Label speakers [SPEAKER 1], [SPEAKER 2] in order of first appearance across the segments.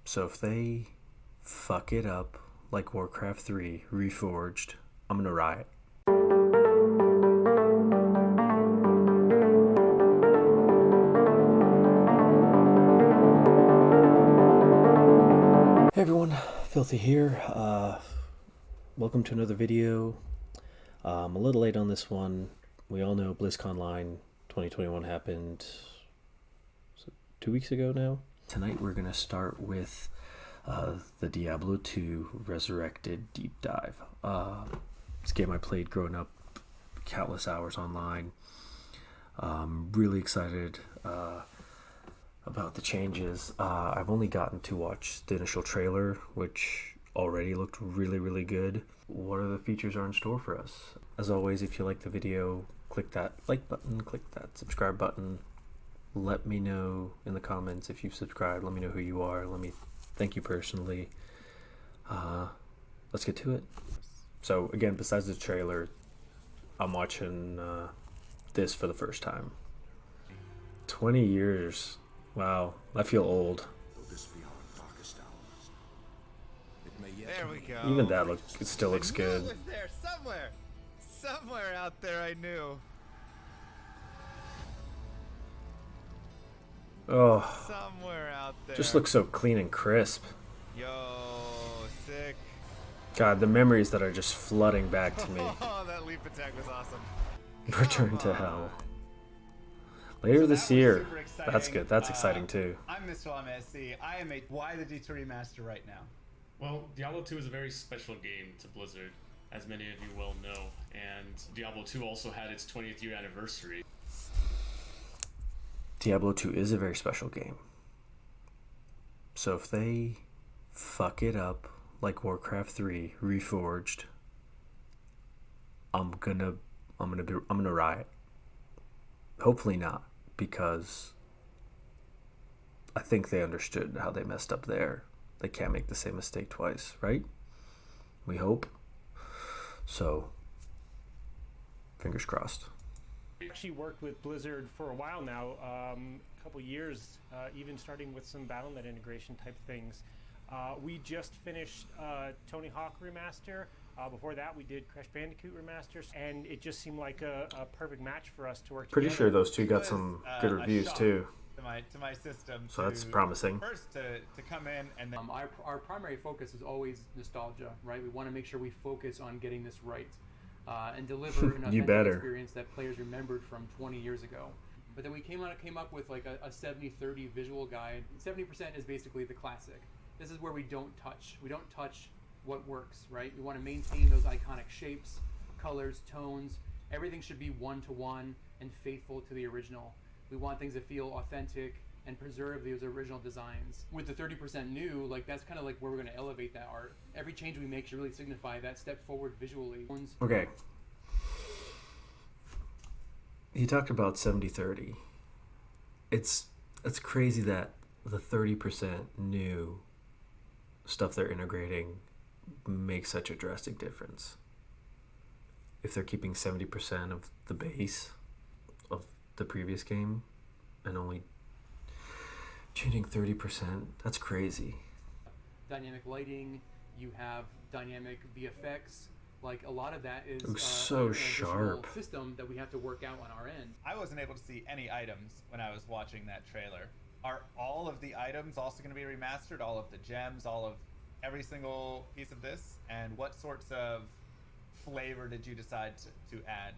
[SPEAKER 1] So if they fuck it up like Warcraft 3 Reforged, I'm gonna riot. Hey everyone, Filthy here. Welcome to another video. I'm a little late on this one. We all know Blizzconline 2021 happened 2 weeks ago now. Tonight we're going to start with the Diablo 2 Resurrected deep dive. This game I played growing up, countless hours online. Really excited about the changes. I've only gotten to watch the initial trailer, which already looked really good. What are the features are in store for us? As always, if you like the video, click that like button, click that subscribe button. Let me know in the comments if you've subscribed. Let me know who you are. Let me thank you personally. Let's get to it. So again, besides the trailer, I'm watching this for the first time. 20 years. Wow, I feel old.
[SPEAKER 2] There we go.
[SPEAKER 1] Even that it still looks
[SPEAKER 2] I knew
[SPEAKER 1] good.
[SPEAKER 2] it was there somewhere out there. I knew.
[SPEAKER 1] Oh,
[SPEAKER 2] Somewhere out there.
[SPEAKER 1] just looks so clean and crisp.
[SPEAKER 2] Yo, sick.
[SPEAKER 1] God, the memories that are just flooding back to me.
[SPEAKER 2] Oh, that leap attack was awesome.
[SPEAKER 1] Return to hell. Later
[SPEAKER 3] So
[SPEAKER 1] this
[SPEAKER 3] that was
[SPEAKER 1] year.
[SPEAKER 3] super exciting.
[SPEAKER 1] That's good. That's exciting too.
[SPEAKER 3] I'm Mr. MSC. I am a why the D2 remaster right now.
[SPEAKER 4] Well, Diablo 2 is a very special game to Blizzard, as many of you well know, and Diablo 2 also had its 20th year anniversary.
[SPEAKER 1] Diablo 2 is a very special game. So if they fuck it up like Warcraft 3 Reforged, I'm gonna riot. Hopefully not, because I think they understood how they messed up there. They can't make the same mistake twice, right? We hope. So, fingers crossed.
[SPEAKER 5] We actually worked with Blizzard for a while now, a couple years, even starting with some Battle.net integration type things. We just finished Tony Hawk Remaster. Before that, we did Crash Bandicoot Remasters, and it just seemed like a perfect match for us to work
[SPEAKER 1] Pretty
[SPEAKER 5] together.
[SPEAKER 1] sure those two got some good reviews too.
[SPEAKER 3] To my system.
[SPEAKER 1] So that's promising.
[SPEAKER 3] First to come in and then
[SPEAKER 6] Our primary focus is always nostalgia, right? We want to make sure we focus on getting this right and deliver an
[SPEAKER 1] You
[SPEAKER 6] authentic
[SPEAKER 1] better.
[SPEAKER 6] experience that players remembered from 20 years ago. But then we came up with like a 70-30 visual guide. 70% is basically the classic. This is where we don't touch. We don't touch what works, right? We want to maintain those iconic shapes, colors, tones. Everything should be one-to-one and faithful to the original. We want things to feel authentic and preserve those original designs. With the 30% new, like that's kind of like where we're going to elevate that art. Every change we make should really signify that step forward visually.
[SPEAKER 1] Okay. He talked about 70-30. It's crazy that the 30% new stuff they're integrating makes such a drastic difference. If they're keeping 70% of the base of the previous game and only changing 30%, that's crazy.
[SPEAKER 6] Dynamic lighting, you have dynamic VFX, like a lot of that is
[SPEAKER 1] It looks so
[SPEAKER 6] a visual
[SPEAKER 1] sharp.
[SPEAKER 6] system that we have to work out on our end.
[SPEAKER 3] I wasn't able to see any items when I was watching that trailer. Are all of the items also going to be remastered? All of the gems, all of every single piece of this? And what sorts of flavor did you decide to add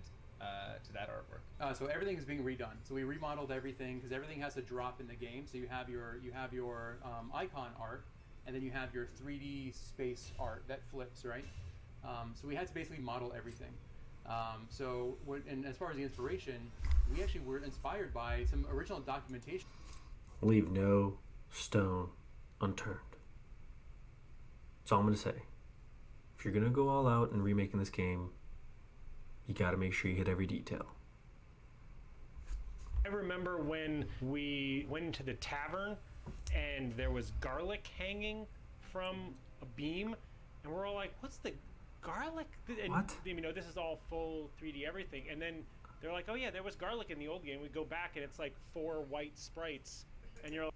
[SPEAKER 3] to that artwork?
[SPEAKER 6] So everything is being redone. So we remodeled everything because everything has to drop in the game. So you have your icon art, and then you have your 3D space art that flips, right? So we had to basically model everything. And as far as the inspiration, we actually were inspired by some original documentation.
[SPEAKER 1] Leave no stone unturned. That's all I'm going to say. If you're going to go all out in remaking this game, you got to make sure you hit every detail.
[SPEAKER 5] I remember when we went into the tavern and there was garlic hanging from a beam, and we're all like, what's the garlic? And,
[SPEAKER 1] What?
[SPEAKER 5] You know, this is all full 3D everything. And then they're like, oh yeah, there was garlic in the old game. We go back and it's like 4 white sprites. And you're like,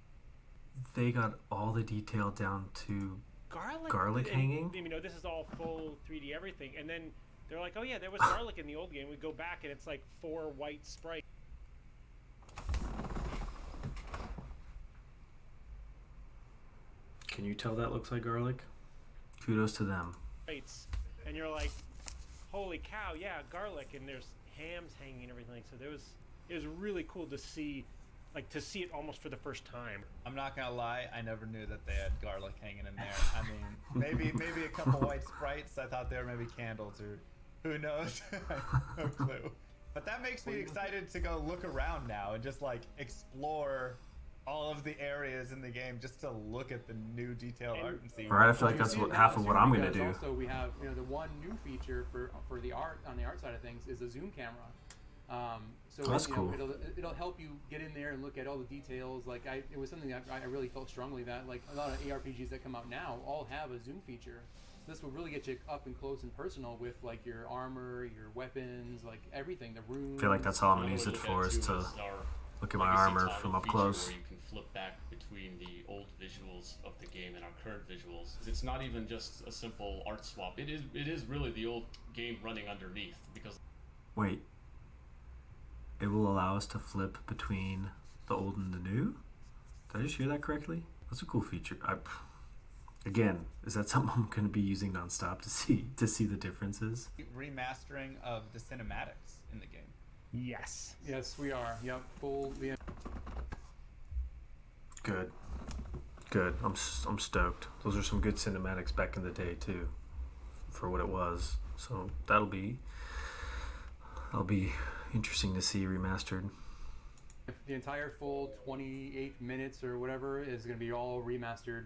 [SPEAKER 1] they got all the detail down to garlic
[SPEAKER 5] and,
[SPEAKER 1] hanging?
[SPEAKER 5] You know, this is all full 3D everything, and then they're like, oh yeah, there was garlic in the old game. We go back and it's like 4 white sprites.
[SPEAKER 1] Can you tell that looks like garlic? Kudos to them.
[SPEAKER 5] And you're like, holy cow, yeah, garlic, and there's hams hanging and everything. So it was really cool to see, like, to see it almost for the first time.
[SPEAKER 3] I'm not gonna lie, I never knew that they had garlic hanging in there. I mean, maybe a couple white sprites. I thought they were maybe candles, or who knows? No clue. But that makes me excited to go look around now and just like explore all of the areas in the game, just to look at the new detailed art and see.
[SPEAKER 1] Right, I feel like that's half of what I'm gonna do.
[SPEAKER 6] Also, we have, you know, the one new feature for the art on the art side of things is a zoom camera. So
[SPEAKER 1] that's
[SPEAKER 6] you know,
[SPEAKER 1] cool.
[SPEAKER 6] It'll help you get in there and look at all the details. Like it was something that I really felt strongly that like a lot of ARPGs that come out now all have a zoom feature. This will really get you up and close and personal with like your armor, your weapons, like everything, the runes.
[SPEAKER 1] I feel like that's all I'm gonna
[SPEAKER 4] Another
[SPEAKER 1] use it
[SPEAKER 4] way to look
[SPEAKER 1] for
[SPEAKER 4] at
[SPEAKER 1] is
[SPEAKER 4] too
[SPEAKER 1] to
[SPEAKER 4] our
[SPEAKER 1] look at my
[SPEAKER 4] legacy
[SPEAKER 1] armor
[SPEAKER 4] toggle
[SPEAKER 1] from up
[SPEAKER 4] feature
[SPEAKER 1] close.
[SPEAKER 4] Where you can flip back between the old visuals of the game and our current visuals. It's not even just a simple art swap. It is really the old game running underneath, because
[SPEAKER 1] Wait. It will allow us to flip between the old and the new? Did I just hear that correctly? That's a cool feature. Again, is that something I'm going to be using nonstop to see the differences?
[SPEAKER 3] Remastering of the cinematics in the game.
[SPEAKER 5] Yes.
[SPEAKER 6] Yes, we are. Yep, full. Yeah.
[SPEAKER 1] Good. I'm stoked. Those are some good cinematics back in the day too, for what it was. So that'll be interesting to see remastered.
[SPEAKER 6] The entire full 28 minutes or whatever is going to be all remastered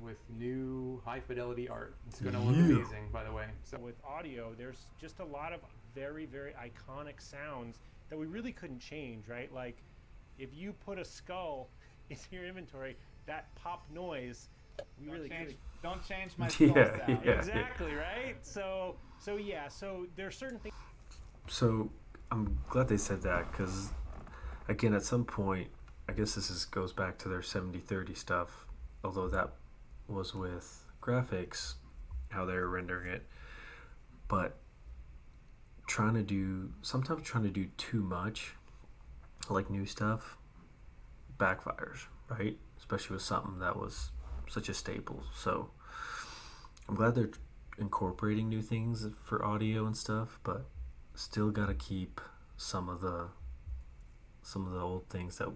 [SPEAKER 6] with new high fidelity art. It's going to look amazing, by the way. So
[SPEAKER 5] With audio, there's just a lot of very, very iconic sounds that we really couldn't change, right? Like, if you put a skull into your inventory, that pop noise, we
[SPEAKER 3] Don't
[SPEAKER 5] really
[SPEAKER 3] change,
[SPEAKER 5] couldn't.
[SPEAKER 3] don't change my skull sound.
[SPEAKER 1] Yeah.
[SPEAKER 5] Exactly, right? So yeah, so there are certain things.
[SPEAKER 1] So I'm glad they said that, because again, at some point, I guess goes back to their 70-30 stuff, although that was with graphics, how they were rendering it. But sometimes trying to do too much, like new stuff, backfires, right? Especially with something that was such a staple. So I'm glad they're incorporating new things for audio and stuff, but still got to keep some of the old things that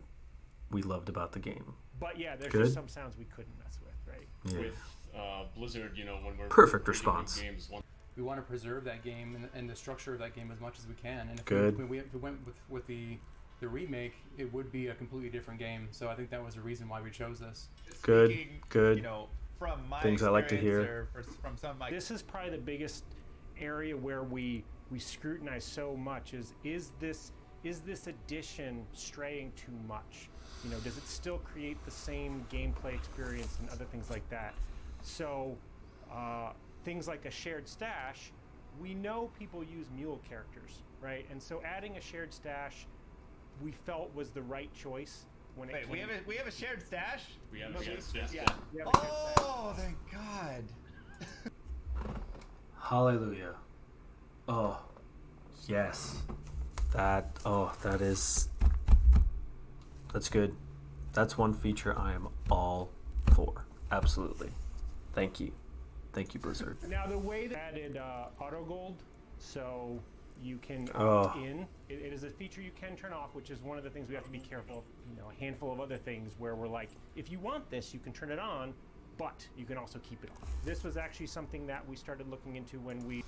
[SPEAKER 1] we loved about the game.
[SPEAKER 5] But yeah, there's
[SPEAKER 1] Good.
[SPEAKER 5] just some sounds we couldn't mess with, right?
[SPEAKER 1] Yeah.
[SPEAKER 4] with Blizzard, you know, when we're
[SPEAKER 1] Perfect
[SPEAKER 4] creating new
[SPEAKER 1] response.
[SPEAKER 4] games,
[SPEAKER 6] we want to preserve that game and the structure of that game as much as we can. And if
[SPEAKER 1] Good.
[SPEAKER 6] we went with the remake, it would be a completely different game. So I think that was the reason why we chose this.
[SPEAKER 1] Good,
[SPEAKER 3] Speaking,
[SPEAKER 1] good.
[SPEAKER 3] You know, from my
[SPEAKER 1] Things I like to
[SPEAKER 3] experience
[SPEAKER 1] hear.
[SPEAKER 3] or from some of my
[SPEAKER 5] This is probably the biggest area where we scrutinize so much is this addition straying too much? You know, does it still create the same gameplay experience and other things like that? So things like a shared stash, we know people use mule characters, right? And so adding a shared stash we felt was the right choice when it
[SPEAKER 3] Wait,
[SPEAKER 5] came.
[SPEAKER 3] we have a shared stash?
[SPEAKER 4] we have
[SPEAKER 5] No,
[SPEAKER 4] yes,
[SPEAKER 5] we-
[SPEAKER 4] yes,
[SPEAKER 5] yeah,
[SPEAKER 4] yeah.
[SPEAKER 5] we have a shared stash.
[SPEAKER 3] Oh, thank God.
[SPEAKER 1] Hallelujah. Oh, yes. That's good. That's one feature I am all for. Absolutely. Thank you, Blizzard.
[SPEAKER 5] Now the way that added auto gold, so you can
[SPEAKER 1] Oh.
[SPEAKER 5] opt in. It is a feature you can turn off, which is one of the things we have to be careful of. You know, a handful of other things where we're like, if you want this, you can turn it on, but you can also keep it off. This was actually something that we started looking into when we.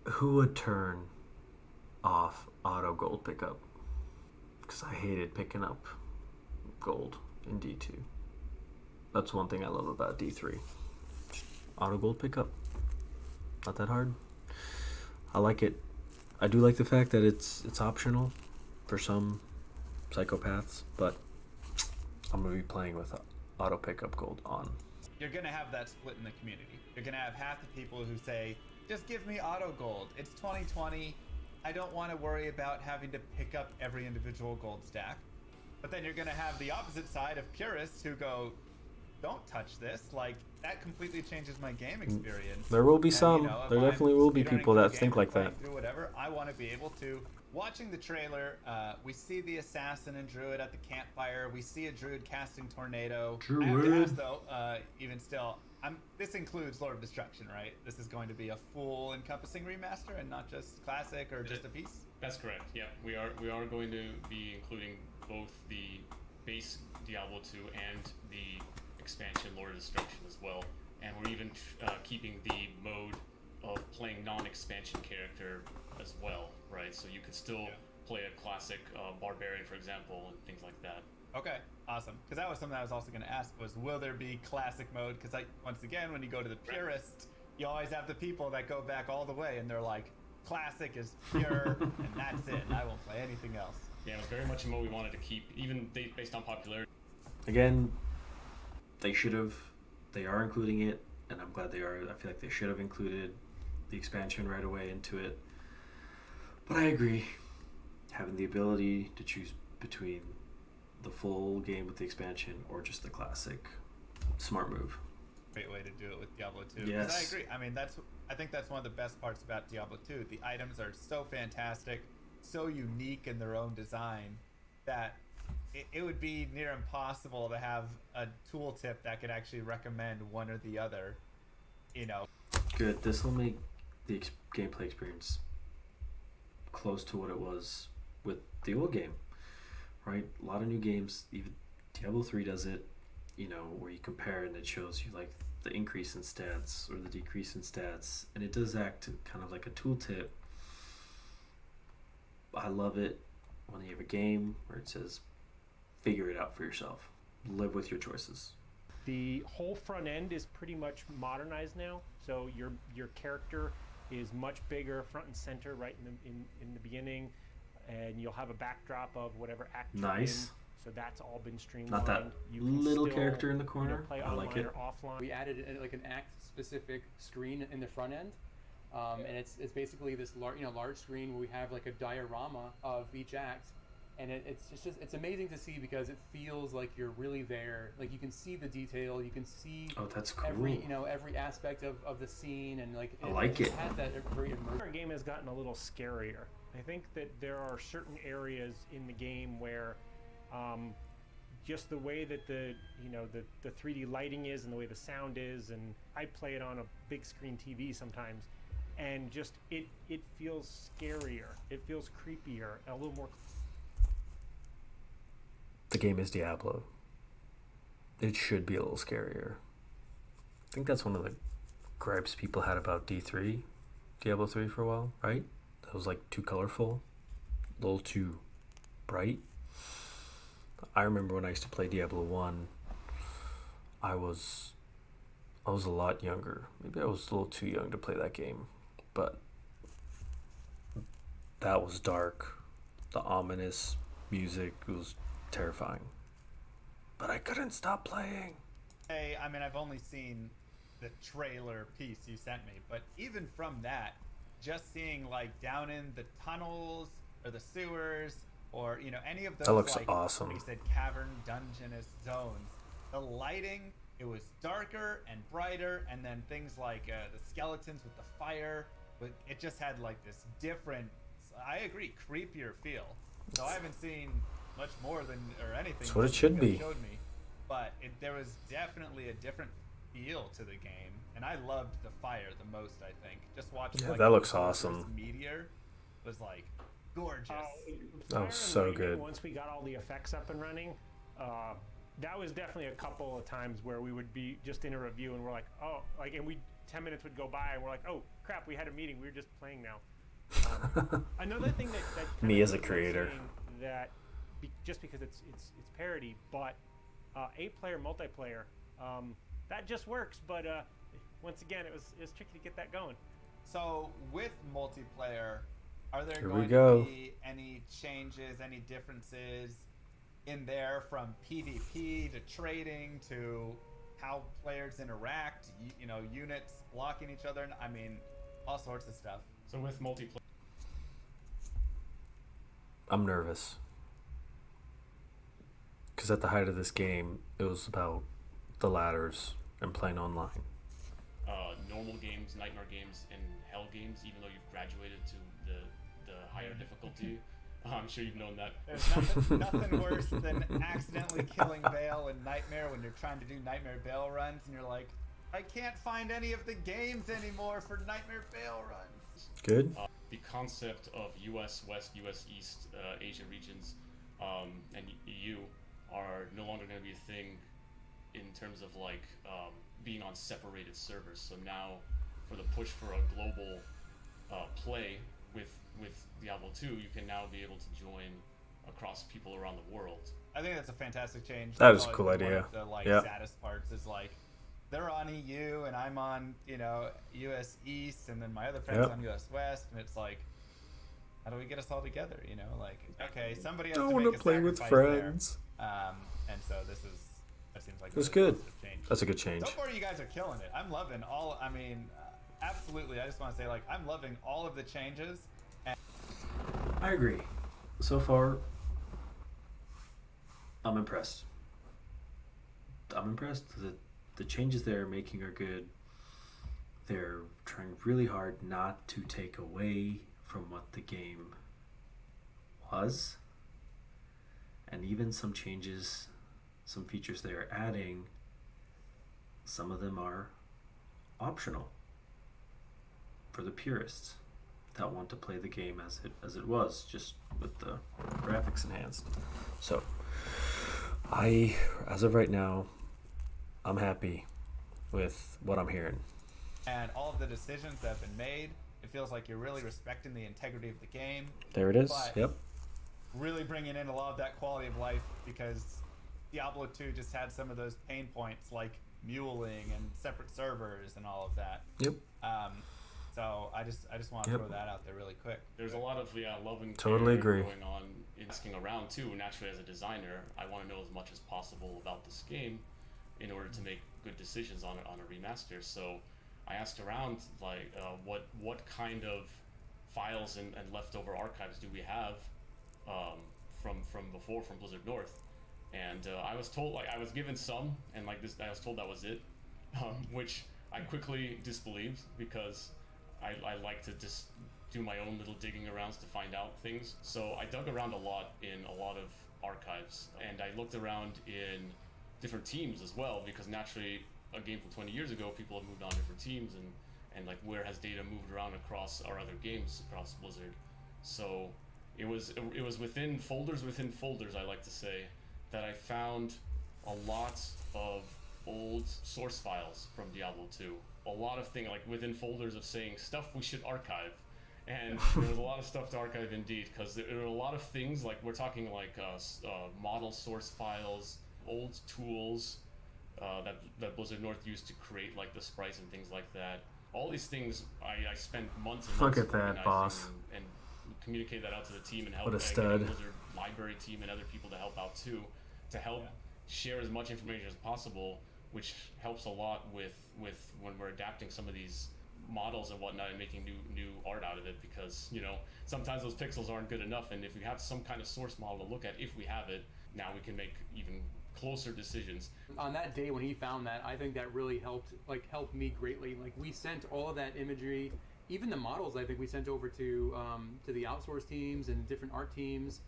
[SPEAKER 1] Who would turn off auto gold pickup? Because I hated picking up gold in D2. That's one thing I love about D3. Auto gold pickup. Not that hard. I like it. I do like the fact that it's optional for some psychopaths, but I'm going to be playing with auto pickup gold on.
[SPEAKER 3] You're gonna have that split in the community. You're gonna have half the people who say, just give me auto gold. It's 2020. I don't want to worry about having to pick up every individual gold stack. But then you're going to have the opposite side of purists who go, don't touch this. Like, that completely changes my game experience.
[SPEAKER 1] There will be
[SPEAKER 3] And,
[SPEAKER 1] some.
[SPEAKER 3] if
[SPEAKER 1] There
[SPEAKER 3] I'm
[SPEAKER 1] definitely will be
[SPEAKER 3] speedrunning
[SPEAKER 1] people
[SPEAKER 3] through
[SPEAKER 1] that
[SPEAKER 3] the
[SPEAKER 1] think
[SPEAKER 3] game or
[SPEAKER 1] like
[SPEAKER 3] playing
[SPEAKER 1] that.
[SPEAKER 3] through whatever, I want to be able to. Watching the trailer, we see the assassin and druid at the campfire. We see a druid casting tornado. I have to ask though, even still, this includes Lord of Destruction, right? This is going to be a full encompassing remaster and not just classic or just a piece.
[SPEAKER 4] That's correct. Yeah, we are going to be including both the base Diablo 2 and the expansion Lord of Destruction as well, and we're even keeping the mode of playing non-expansion character as well, right? So you could still play a classic barbarian, for example, and things like that.
[SPEAKER 3] Okay, awesome. Because that was something I was also going to ask was, will there be classic mode? Because once again, when you go to the purist, you always have the people that go back all the way, and they're like, classic is pure, and that's it. And I won't play anything else.
[SPEAKER 4] Yeah, it was very much a mode we wanted to keep, even based on popularity.
[SPEAKER 1] Again, they are including it, and I'm glad they are. I feel like they should have included the expansion right away into it. But I agree, having the ability to choose between the full game with the expansion or just the classic, smart move.
[SPEAKER 3] Great way to do it with Diablo 2.
[SPEAKER 1] Yes.
[SPEAKER 3] 'Cause I agree. I mean, I think that's one of the best parts about Diablo 2. The items are so fantastic, so unique in their own design, that it would be near impossible to have a tooltip that could actually recommend one or the other,
[SPEAKER 1] Good. This will make the gameplay experience close to what it was with the old game, right? A lot of new games, even Diablo 3 does it, where you compare and it shows you like the increase in stats or the decrease in stats, and it does act kind of like a tooltip. I love it when you have a game where it says figure it out for yourself, live with your choices.
[SPEAKER 5] The whole front end is pretty much modernized now, so your character is much bigger front and center right in the beginning, and you'll have a backdrop of whatever act you're in.
[SPEAKER 1] Nice.
[SPEAKER 5] So that's all been streamlined.
[SPEAKER 1] Not that
[SPEAKER 5] You can
[SPEAKER 1] little
[SPEAKER 5] still,
[SPEAKER 1] character in the corner.
[SPEAKER 5] play
[SPEAKER 1] I like
[SPEAKER 5] online
[SPEAKER 1] it.
[SPEAKER 5] or offline.
[SPEAKER 6] We added like an act-specific screen in the front end, and it's basically this large screen where we have like a diorama of each act, and it's amazing to see because it feels like you're really there. Like you can see the detail, you can see
[SPEAKER 1] That's cool.
[SPEAKER 6] every aspect of the scene, and like
[SPEAKER 1] I like it.
[SPEAKER 6] has that very immersive.
[SPEAKER 5] Our game has gotten a little scarier. I think that there are certain areas in the game where just the way that the 3D lighting is and the way the sound is, and I play it on a big screen TV sometimes, and just it feels scarier. It feels creepier, a little more.
[SPEAKER 1] The game is Diablo. It should be a little scarier. I think that's one of the gripes people had about Diablo 3 for a while, right? That was like too colorful, a little too bright. I remember when I used to play Diablo 1, I was a lot younger. Maybe I was a little too young to play that game, but that was dark. The ominous music was terrifying. But I couldn't stop playing.
[SPEAKER 3] Hey, I mean, I've only seen the trailer piece you sent me, but even from that, just seeing like down in the tunnels or the sewers or any of those,
[SPEAKER 1] That looks
[SPEAKER 3] like,
[SPEAKER 1] awesome.
[SPEAKER 3] like you said, cavern dungeonous zones, the lighting, it was darker and brighter, and then things like the skeletons with the fire, but it just had like this different, I agree, creepier feel. So I haven't seen much more than or anything.
[SPEAKER 1] That's what it
[SPEAKER 3] that
[SPEAKER 1] should
[SPEAKER 3] you
[SPEAKER 1] be.
[SPEAKER 3] Showed me, but there was definitely a different feel to the game, and I loved the fire the most. I think just watching.
[SPEAKER 1] Yeah,
[SPEAKER 3] like,
[SPEAKER 1] that looks
[SPEAKER 3] the
[SPEAKER 1] awesome.
[SPEAKER 3] Meteor was like gorgeous.
[SPEAKER 1] That was so good.
[SPEAKER 5] Once we got all the effects up and running, that was definitely a couple of times where we would be just in a review and we're like, oh, like, and 10 minutes would go by and we're like, oh crap, we had a meeting, we were just playing now. Another thing that
[SPEAKER 1] Me as a creator,
[SPEAKER 5] that just because it's parody, but 8-player multiplayer, that just works. But once again, it was tricky to get that going.
[SPEAKER 3] So with multiplayer, are there
[SPEAKER 1] Here we
[SPEAKER 3] going
[SPEAKER 1] go.
[SPEAKER 3] to be any changes, any differences in there from PvP to trading to how players interact? Units blocking each other. I mean, all sorts of stuff.
[SPEAKER 4] So with multiplayer,
[SPEAKER 1] I'm nervous. Because at the height of this game, it was about the ladders and playing online.
[SPEAKER 4] Normal games, nightmare games, and hell games, even though you've graduated to the higher difficulty. I'm sure you've known that.
[SPEAKER 3] There's nothing worse than accidentally killing Bale in Nightmare when you're trying to do Nightmare Bale runs and you're like, I can't find any of the games anymore for Nightmare Bale runs.
[SPEAKER 1] Good.
[SPEAKER 4] The concept of US West, US East, Asia regions, and EU are no longer going to be a thing in terms of like being on separated servers. So now, for the push for a global play with Diablo 2, you can now be able to join across people around the world.
[SPEAKER 3] I think that's a fantastic change.
[SPEAKER 1] That
[SPEAKER 3] That's
[SPEAKER 1] is a
[SPEAKER 3] always
[SPEAKER 1] cool
[SPEAKER 3] been
[SPEAKER 1] idea.
[SPEAKER 3] One of the
[SPEAKER 1] Yeah.
[SPEAKER 3] saddest parts is like they're on EU and I'm on US East, and then my other friends
[SPEAKER 1] Yep.
[SPEAKER 3] on US West, and it's like, how do we get us all together? Like, okay, somebody has
[SPEAKER 1] Don't
[SPEAKER 3] to
[SPEAKER 1] want
[SPEAKER 3] make
[SPEAKER 1] to
[SPEAKER 3] a
[SPEAKER 1] play with
[SPEAKER 3] sacrifice there.
[SPEAKER 1] friends.
[SPEAKER 3] And so that seems like
[SPEAKER 1] That's
[SPEAKER 3] a
[SPEAKER 1] good.
[SPEAKER 3] positive change.
[SPEAKER 1] That's a good change.
[SPEAKER 3] So far, you guys are killing it. I'm loving all. I mean, absolutely. I just want to say, like, I'm loving all of the changes.
[SPEAKER 1] I agree. So far, I'm impressed. I'm impressed. The changes they're making are good. They're trying really hard not to take away from what the game was. And even some changes, some features they're adding, some of them are optional for the purists that want to play the game as it was, just with the graphics enhanced. So, as of right now, I'm happy with what I'm hearing.
[SPEAKER 3] And all of the decisions that have been made, it feels like you're really respecting the integrity of the game.
[SPEAKER 1] There it is.
[SPEAKER 3] But
[SPEAKER 1] Yep.
[SPEAKER 3] really bringing in a lot of that quality of life, because Diablo 2 just had some of those pain points like muling and separate servers and all of that.
[SPEAKER 1] Yep.
[SPEAKER 3] So I just want to
[SPEAKER 1] Yep.
[SPEAKER 3] throw that out there really quick.
[SPEAKER 4] There's a lot of love and
[SPEAKER 1] Totally
[SPEAKER 4] care
[SPEAKER 1] agree.
[SPEAKER 4] going on in asking around too. Naturally, as a designer, I want to know as much as possible about this game in order to make good decisions on a remaster. So I asked around, like, what kind of files and leftover archives do we have from before, from Blizzard North? And I was told, like, I was given some, and like this, I was told that was it, which I quickly disbelieved, because I like to just do my own little digging arounds to find out things. So I dug around a lot in a lot of archives, and I looked around in different teams as well, because naturally a game from 20 years ago, people have moved on different teams, and like, where has data moved around across our other games across Blizzard. So it was within folders, I like to say, that I found a lot of old source files from Diablo 2. A lot of things, like within folders of saying stuff we should archive. And there was a lot of stuff to archive indeed, because there were a lot of things, like we're talking like model source files, old tools that Blizzard North used to create like the sprites and things like that. All these things I spent months and months
[SPEAKER 1] Look at that,
[SPEAKER 4] organizing
[SPEAKER 1] boss.
[SPEAKER 4] and communicate that out to the team and help
[SPEAKER 1] What a
[SPEAKER 4] getting
[SPEAKER 1] stud.
[SPEAKER 4] Blizzard library team and other people to help out too, to help share as much information as possible, which helps a lot with when we're adapting some of these models and whatnot and making new art out of it, because sometimes those pixels aren't good enough, and if we have some kind of source model to look at, if we have it, now we can make even closer decisions.
[SPEAKER 6] On that day when he found that, I think that really helped me greatly. Like, we sent all of that imagery, even the models, I think we sent over to the outsource teams and different art teams,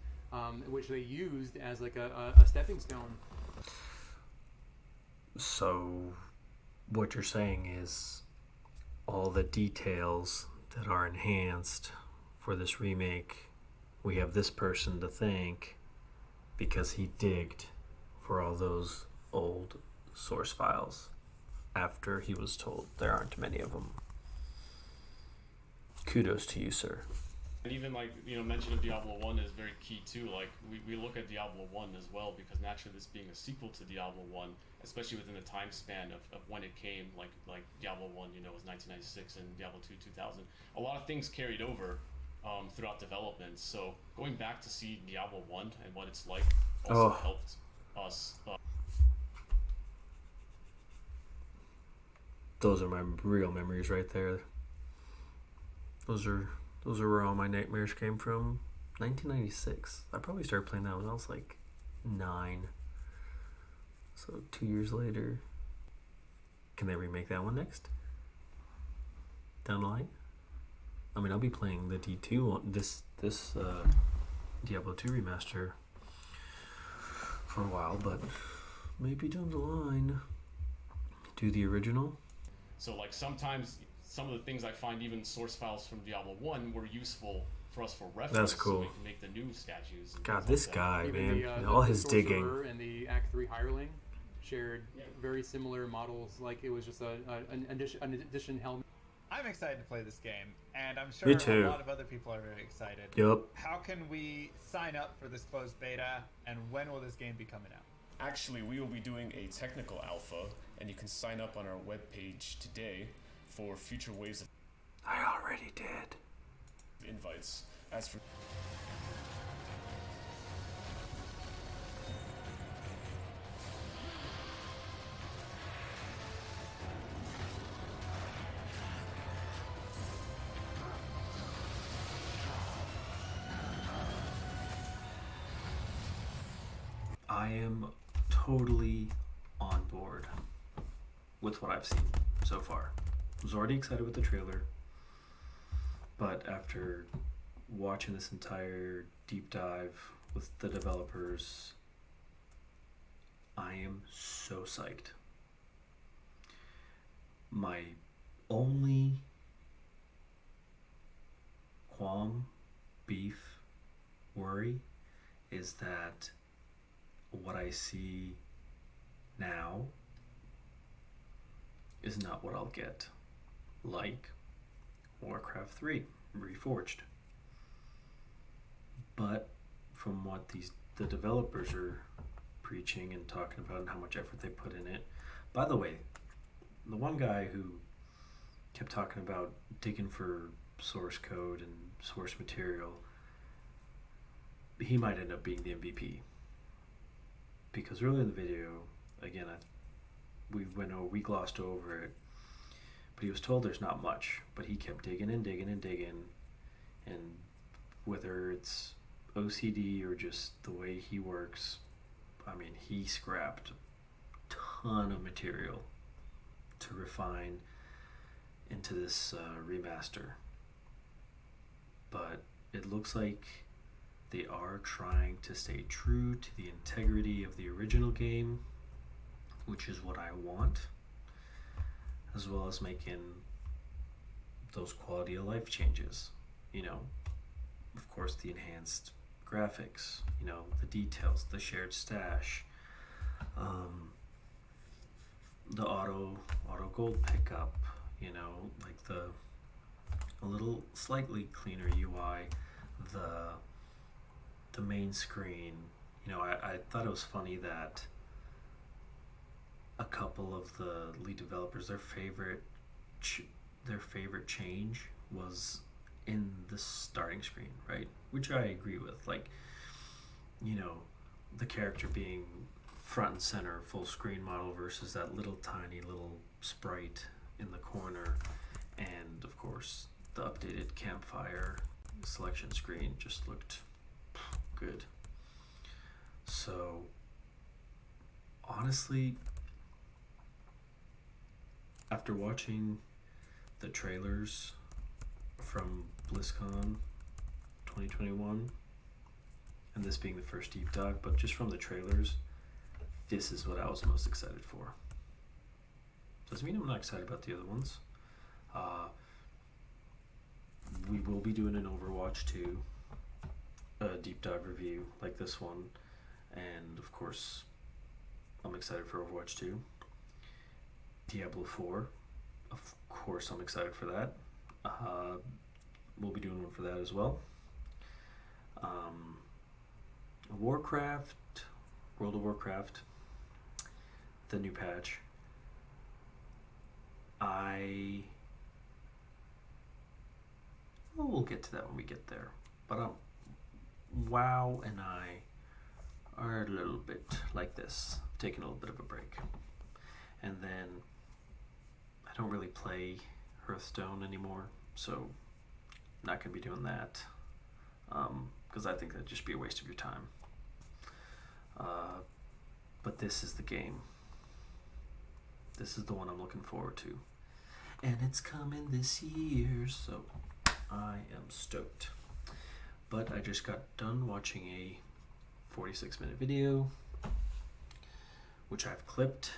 [SPEAKER 6] which they used as like a stepping stone.
[SPEAKER 1] So, what you're saying is all the details that are enhanced for this remake, we have this person to thank because he digged for all those old source files after he was told there aren't many of them. Kudos to you, sir.
[SPEAKER 4] And even like mention of Diablo 1 is very key too. Like we look at Diablo 1 as well, because naturally this being a sequel to Diablo 1, especially within the time span of when it came, like Diablo 1 was 1996 and Diablo 2 2000. A lot of things carried over throughout development. So going back to see Diablo 1 and what it's like also helped us.
[SPEAKER 1] Those are my real memories right there. Those are where all my nightmares came from. 1996. I probably started playing that when I was like 9. So 2 years later. Can they remake that one next? Down the line? I mean, I'll be playing the D2 one, this Diablo 2 remaster for a while, but maybe down the line do the original.
[SPEAKER 4] So like sometimes some of the things I find, even source files from Diablo 1, were useful for us for reference.
[SPEAKER 1] That's cool.
[SPEAKER 4] So we can make the new statues. And
[SPEAKER 1] God,
[SPEAKER 4] things
[SPEAKER 1] this
[SPEAKER 4] like that.
[SPEAKER 1] guy,
[SPEAKER 6] Even
[SPEAKER 1] man,
[SPEAKER 6] the
[SPEAKER 1] all his
[SPEAKER 6] sorcerer
[SPEAKER 1] digging.
[SPEAKER 6] and the Act 3 hireling shared very similar models. Like it was just an addition helmet.
[SPEAKER 3] I'm excited to play this game, and I'm
[SPEAKER 1] Me
[SPEAKER 3] sure
[SPEAKER 1] too.
[SPEAKER 3] a lot of other people are very excited.
[SPEAKER 1] Yup.
[SPEAKER 3] How can we sign up for this closed beta, and when will this game be coming out?
[SPEAKER 7] Actually, we will be doing a technical alpha, and you can sign up on our webpage today for future waves of
[SPEAKER 1] I already did.
[SPEAKER 7] invites. As for
[SPEAKER 1] I am totally on board with what I've seen so far. I was already excited with the trailer, but after watching this entire deep dive with the developers, I am so psyched. My only qualm, beef, worry is that what I see now is not what I'll get, like Warcraft 3 Reforged. But from what the developers are preaching and talking about and how much effort they put in it. By the way, the one guy who kept talking about digging for source code and source material, he might end up being the MVP. Because earlier in the video, again, we glossed over it, but he was told there's not much, but he kept digging and digging and digging, and whether it's OCD or just the way he works, I mean, he scrapped a ton of material to refine into this remaster. But it looks like they are trying to stay true to the integrity of the original game, which is what I want, as well as making those quality of life changes. You know, of course, the enhanced graphics, you know, the details, the shared stash, the auto gold pickup, you know, like a little slightly cleaner UI, the main screen. You know, I thought it was funny that a couple of the lead developers, their favorite change was in the starting screen, right? Which I agree with. Like, you know, the character being front and center full screen model versus that little tiny little sprite in the corner, and of course the updated campfire selection screen just looked good. So honestly, after watching the trailers from BlizzCon 2021, and this being the first deep dive, but just from the trailers, this is what I was most excited for. Doesn't mean I'm not excited about the other ones. We will be doing an Overwatch 2 deep dive review like this one, and of course I'm excited for Overwatch 2. Diablo 4, of course I'm excited for that. We'll be doing one for that as well. Warcraft, World of Warcraft, the new patch. We'll get to that when we get there. But WoW and I are a little bit like this, taking a little bit of a break. And then I don't really play Hearthstone anymore, so not going to be doing that. because I think that'd just be a waste of your time. But this is the game. This is the one I'm looking forward to. And it's coming this year, so I am stoked. But I just got done watching a 46-minute video, which I've clipped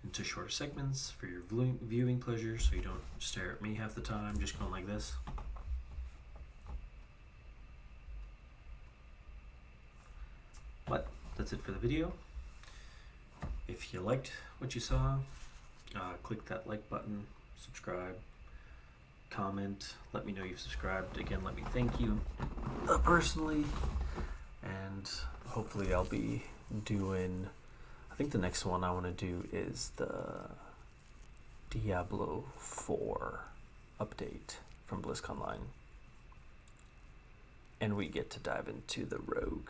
[SPEAKER 1] into shorter segments for your viewing pleasure, so you don't stare at me half the time just going like this. But that's it for the video. If you liked what you saw, click that like button, subscribe, comment, let me know you've subscribed. Again, let me thank you personally, and hopefully I'll be doing, I think the next one I want to do is the Diablo 4 update from Blizzconline, and we get to dive into the Rogue,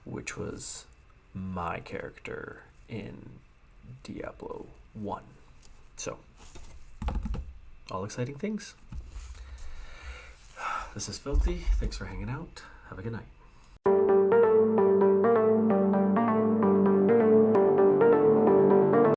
[SPEAKER 1] which was my character in Diablo 1. So, all exciting things. This is Filthy. Thanks for hanging out. Have a good night.